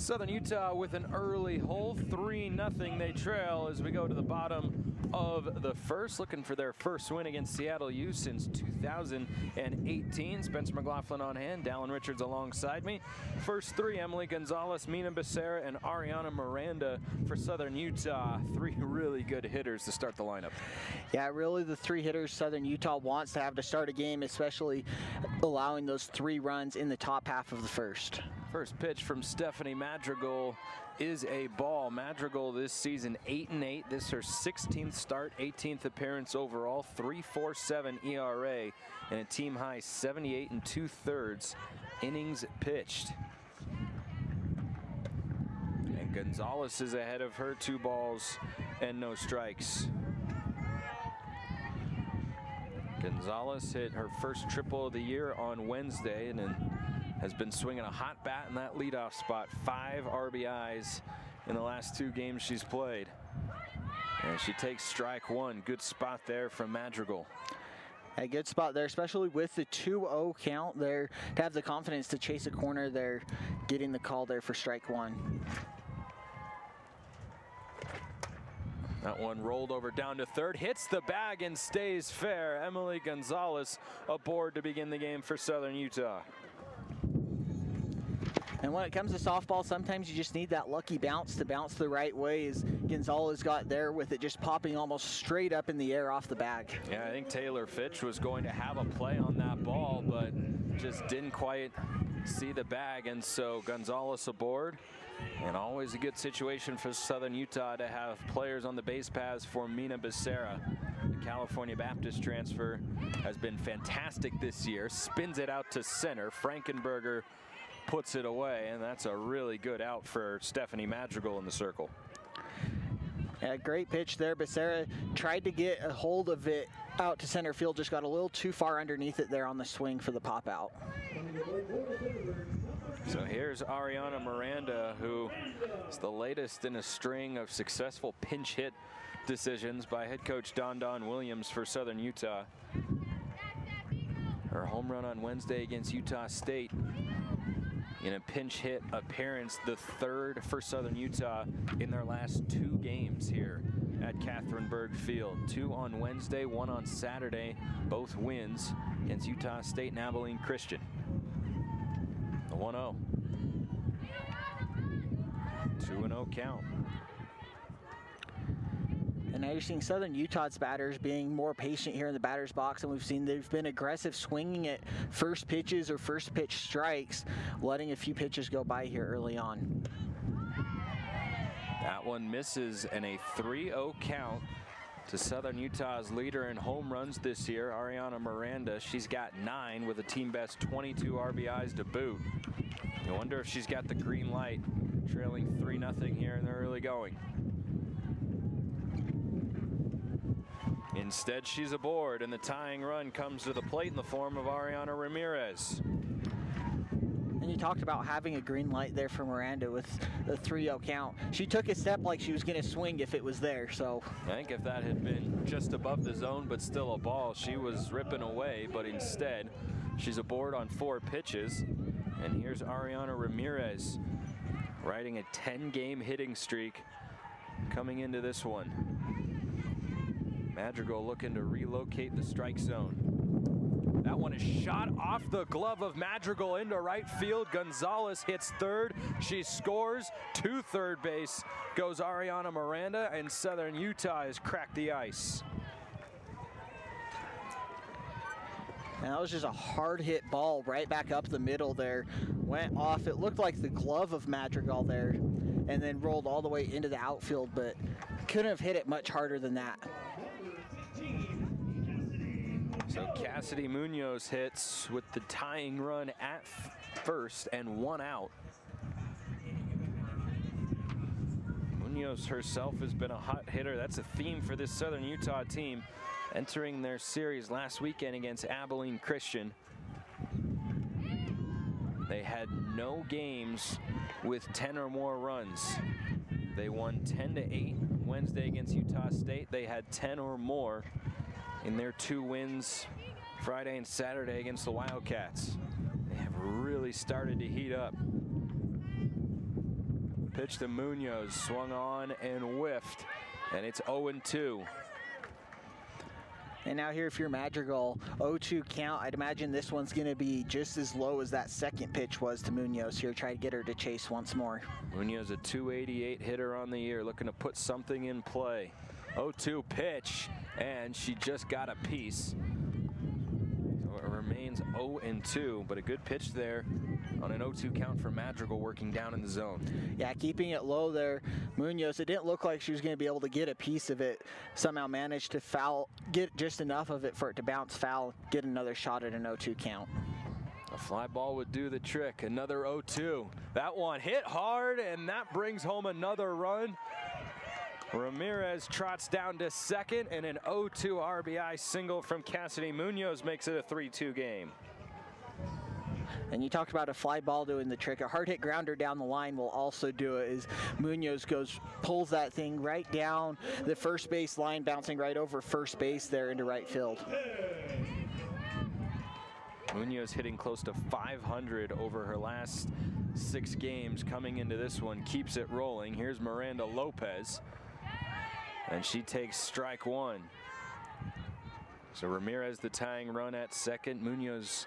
Southern Utah with an early hole, 3-0 they trail as we go to the bottom of the first, looking for their first win against Seattle U since 2018. Spencer McLaughlin on hand, Dallin Richards alongside me. First three, Emily Gonzalez, Mina Becerra, and Ariana Miranda for Southern Utah. Three really good hitters to start the lineup. Yeah, really the three hitters Southern Utah wants to have to start a game, especially allowing those 3 runs in the top half of the first. First pitch from Stephanie Madrigal is a ball. Madrigal this season 8-8. This is her 16th start, 18th appearance overall, 3.47 ERA, and a team high 78 2/3 innings pitched. And Gonzalez is ahead of her, 2 balls and no strikes. Gonzalez hit her first triple of the year on Wednesday and then has been swinging a hot bat in that leadoff spot. 5 RBIs in the last 2 games she's played. And she takes strike 1. Good spot there from Madrigal. A good spot there, especially with the 2-0 count there, to have the confidence to chase a corner there, getting the call there for strike 1. That one rolled over down to third, hits the bag and stays fair. Emily Gonzalez aboard to begin the game for Southern Utah. And when it comes to softball, sometimes you just need that lucky bounce to bounce the right way, as Gonzalez got there with it just popping almost straight up in the air off the bag. Yeah, I think Taylor Fitch was going to have a play on that ball, but just didn't quite see the bag, and so Gonzalez aboard. And always a good situation for Southern Utah to have players on the base paths for Mina Becerra. The California Baptist transfer has been fantastic this year. Spins it out to center. Frankenberger puts it away, and that's a really good out for Stephanie Madrigal in the circle. Yeah, great pitch there. Becerra tried to get a hold of it out to center field, just got a little too far underneath it there on the swing for the pop out. So here's Ariana Miranda, who is the latest in a string of successful pinch hit decisions by head coach Don Williams for Southern Utah. Her home run on Wednesday against Utah State in a pinch hit appearance, the 3rd for Southern Utah in their last 2 games here at Catherineburg Field. 2 on Wednesday, 1 on Saturday, both wins against Utah State and Abilene Christian. The 1-0. 2-0 count. And now you're seeing Southern Utah's batters being more patient here in the batter's box, and we've seen they've been aggressive swinging at first pitches or first pitch strikes, letting a few pitches go by here early on. That one misses, and a 3-0 count to Southern Utah's leader in home runs this year, Ariana Miranda. She's got 9 with a team best 22 RBIs to boot. You wonder if she's got the green light, trailing 3-0 here in the early going. Instead, she's aboard, and the tying run comes to the plate in the form of Ariana Ramirez. And you talked about having a green light there for Miranda with the 3-0 count. She took a step like she was going to swing if it was there. So I think if that had been just above the zone but still a ball, she was ripping away. But instead, she's aboard on 4 pitches. And here's Ariana Ramirez riding a 10-game hitting streak coming into this one. Madrigal looking to relocate the strike zone. That one is shot off the glove of Madrigal into right field. Gonzalez hits third. She scores to third base. Goes Ariana Miranda, and Southern Utah has cracked the ice. And that was just a hard hit ball right back up the middle there. Went off, it looked like the glove of Madrigal there, and then rolled all the way into the outfield, but couldn't have hit it much harder than that. So Cassidy Munoz hits with the tying run at first and 1 out. Munoz herself has been a hot hitter. That's a theme for this Southern Utah team entering their series last weekend against Abilene Christian. They had no games with 10 or more runs. They won 10-8 Wednesday against Utah State. They had 10 or more in their 2 wins Friday and Saturday against the Wildcats. They have really started to heat up. pitch to Munoz, swung on and whiffed, and it's 0-2. And now here for your Madrigal, 0-2 count. I'd imagine this one's going to be just as low as that second pitch was to Munoz here. Try to get her to chase once more. Munoz, a 288 hitter on the year, looking to put something in play. 0-2 pitch, and she just got a piece. So it remains 0-2, but a good pitch there on an 0-2 count for Madrigal, working down in the zone. Yeah, keeping it low there. Munoz, it didn't look like she was going to be able to get a piece of it. Somehow managed to foul, get just enough of it for it to bounce foul, get another shot at an 0-2 count. A fly ball would do the trick. Another 0-2. That one hit hard, and that brings home another run. Ramirez trots down to second, and an 0-2 RBI single from Cassidy Munoz makes it a 3-2 game. And you talked about a fly ball doing the trick. A hard hit grounder down the line will also do it, as Munoz pulls that thing right down the first base line, bouncing right over first base there into right field. Munoz hitting close to 500 over her last 6 games. Coming into this one, keeps it rolling. Here's Miranda Lopez, and she takes strike one. So Ramirez the tying run at second. Munoz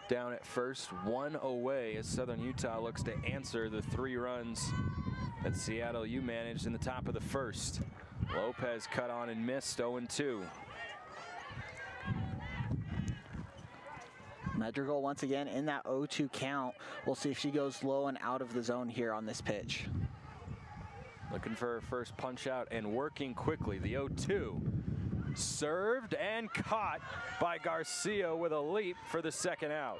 down at first, 1 away as Southern Utah looks to answer the 3 runs that Seattle U managed in the top of the first. Lopez cut on and missed, 0-2. Madrigal once again in that 0-2 count. We'll see if she goes low and out of the zone here on this pitch. Looking for her first punch out and working quickly. The 0-2. Served and caught by Garcia with a leap for the second out.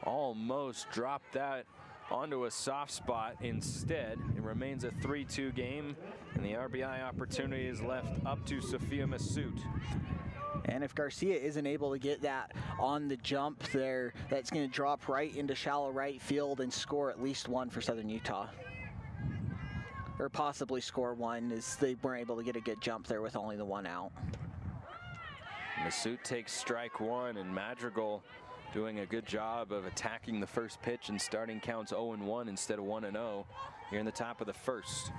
Almost dropped that onto a soft spot. Instead, it remains a 3-2 game, and the RBI opportunity is left up to Sophia Massoud. And if Garcia isn't able to get that on the jump there, that's going to drop right into shallow right field and score at least 1 for Southern Utah. Or possibly score 1, as they weren't able to get a good jump there with only the 1 out. Massoud takes strike 1, and Madrigal doing a good job of attacking the first pitch and starting counts 0-1 instead of 1-0 here in the top of the first.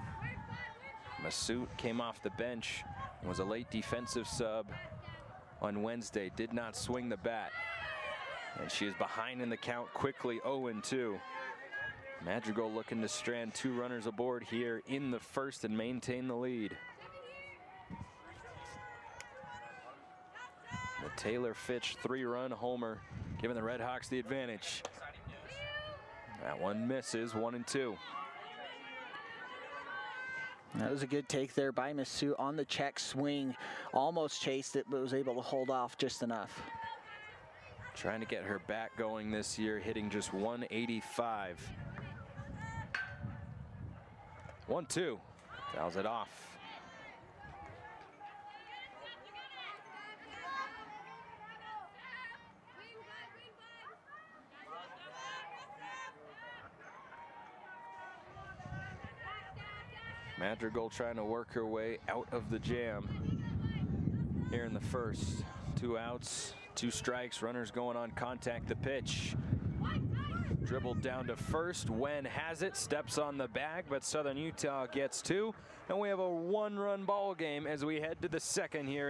Massoud came off the bench and was a late defensive sub on Wednesday. Did not swing the bat, and she is behind in the count quickly, 0-2. Madrigal looking to strand 2 runners aboard here in the first and maintain the lead. The Taylor Fitch 3-run homer, giving the Red Hawks the advantage. That one misses, 1-2. That was a good take there by Massoud on the check swing. Almost chased it, but was able to hold off just enough. Trying to get her bat going this year, hitting just 185. 1-2, fouls it off. Madrigal trying to work her way out of the jam here in the first. 2 outs, 2 strikes, runners going on contact. The pitch. Dribbled down to first. Wen has it, steps on the bag, but Southern Utah gets 2. And we have a 1-run ball game as we head to the second here.